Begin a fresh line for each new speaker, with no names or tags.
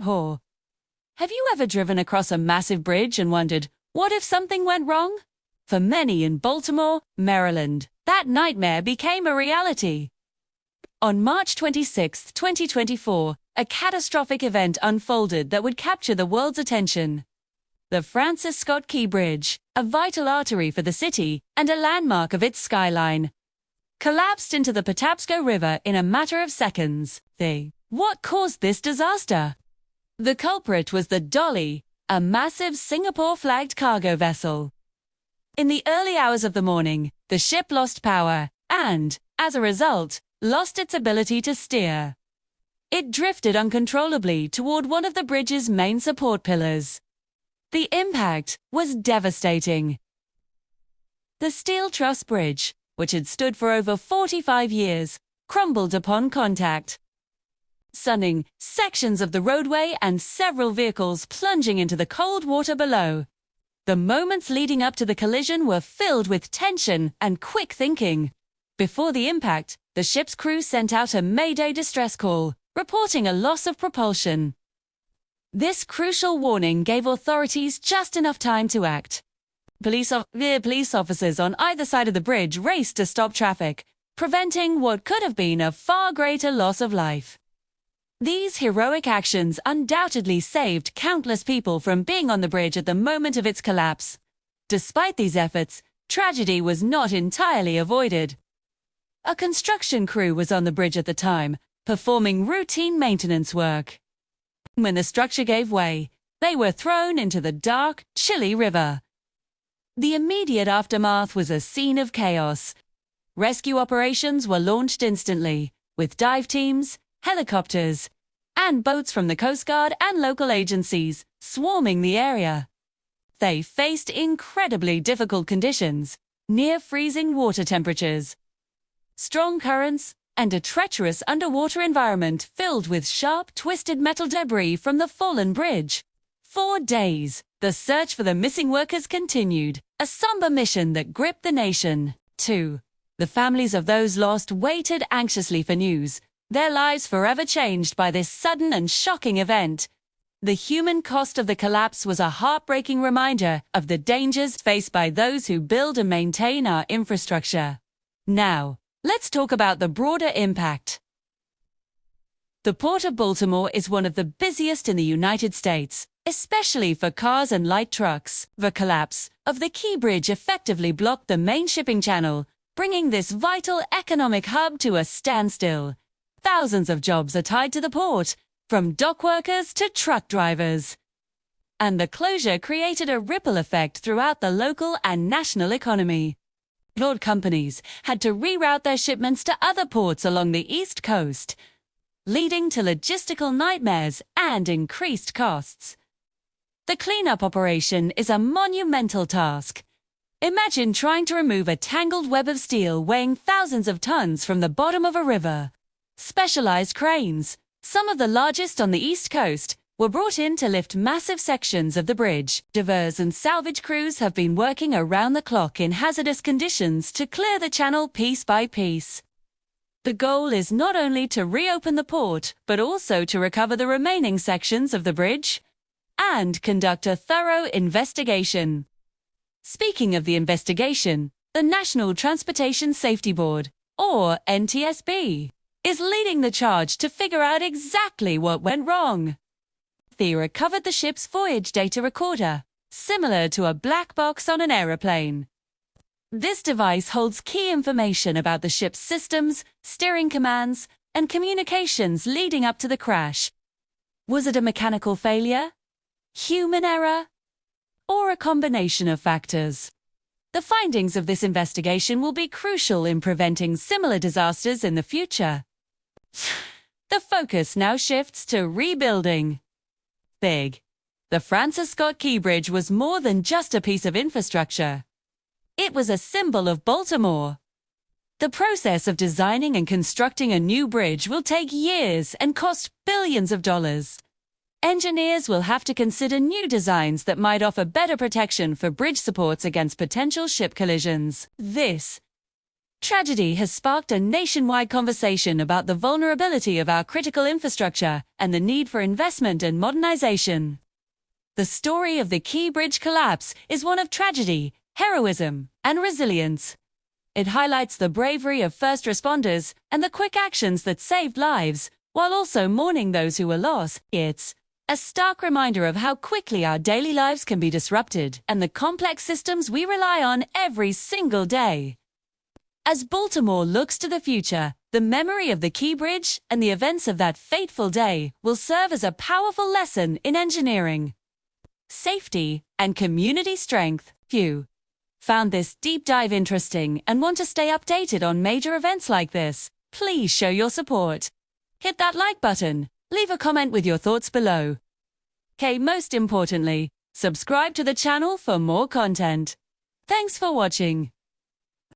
Or, have you ever driven across a massive bridge and wondered, what if something went wrong? For many in Baltimore, Maryland, that nightmare became a reality. On March 26, 2024, a catastrophic event unfolded that would capture the world's attention. The Francis Scott Key Bridge, a vital artery for the city and a landmark of its skyline, collapsed into the Patapsco River in a matter of seconds. What caused this disaster? The culprit was the Dali, a massive Singapore-flagged cargo vessel. In the early hours of the morning, the ship lost power and, as a result, lost its ability to steer. It drifted uncontrollably toward one of the bridge's main support pillars. The impact was devastating. The steel truss bridge, which had stood for over 45 years, crumbled upon contact, sending sections of the roadway and several vehicles plunging into the cold water below. The moments leading up to the collision were filled with tension and quick thinking. Before the impact, the ship's crew sent out a Mayday distress call, reporting a loss of propulsion. This crucial warning gave authorities just enough time to act. Police officers on either side of the bridge raced to stop traffic, preventing what could have been a far greater loss of life. These heroic actions undoubtedly saved countless people from being on the bridge at the moment of its collapse. Despite these efforts, tragedy was not entirely avoided. A construction crew was on the bridge at the time, performing routine maintenance work. When the structure gave way, they were thrown into the dark, chilly river. The immediate aftermath was a scene of chaos. Rescue operations were launched instantly, with dive teams, helicopters, and boats from the Coast Guard and local agencies swarming the area. They faced incredibly difficult conditions, near freezing water temperatures, strong currents, and a treacherous underwater environment filled with sharp, twisted metal debris from the fallen bridge. For days, the search for the missing workers continued, a somber mission that gripped the nation. 2. The families of those lost waited anxiously for news, their lives forever changed by this sudden and shocking event. The human cost of the collapse was a heartbreaking reminder of the dangers faced by those who build and maintain our infrastructure. Now, let's talk about the broader impact. The Port of Baltimore is one of the busiest in the United States, especially for cars and light trucks. The collapse of the Key Bridge effectively blocked the main shipping channel, bringing this vital economic hub to a standstill. Thousands of jobs are tied to the port, from dock workers to truck drivers. And the closure created a ripple effect throughout the local and national economy. Load companies had to reroute their shipments to other ports along the East Coast, leading to logistical nightmares and increased costs. The cleanup operation is a monumental task. Imagine trying to remove a tangled web of steel weighing thousands of tons from the bottom of a river. Specialized cranes, some of the largest on the East Coast, were brought in to lift massive sections of the bridge. Divers and salvage crews have been working around the clock in hazardous conditions to clear the channel piece by piece. The goal is not only to reopen the port, but also to recover the remaining sections of the bridge and conduct a thorough investigation. Speaking of the investigation, the National Transportation Safety Board, or NTSB, is leading the charge to figure out exactly what went wrong. They recovered the ship's voyage data recorder, similar to a black box on an aeroplane. This device holds key information about the ship's systems, steering commands, and communications leading up to the crash. Was it a mechanical failure, human error, or a combination of factors? The findings of this investigation will be crucial in preventing similar disasters in the future. The focus now shifts to rebuilding. The Francis Scott Key Bridge was more than just a piece of infrastructure. It was a symbol of Baltimore. The process of designing and constructing a new bridge will take years and cost billions of dollars. Engineers will have to consider new designs that might offer better protection for bridge supports against potential ship collisions. This Tragedy has sparked a nationwide conversation about the vulnerability of our critical infrastructure and the need for investment and modernization. The story of the Key Bridge collapse is one of tragedy, heroism, and resilience. It highlights the bravery of first responders and the quick actions that saved lives, while also mourning those who were lost. It's a stark reminder of how quickly our daily lives can be disrupted and the complex systems we rely on every single day. As Baltimore looks to the future, the memory of the Key Bridge and the events of that fateful day will serve as a powerful lesson in engineering, safety, and community strength. If you found this deep dive interesting and want to stay updated on major events like this, please show your support. Hit that like button, leave a comment with your thoughts below. Most importantly, subscribe to the channel for more content. Thanks for watching.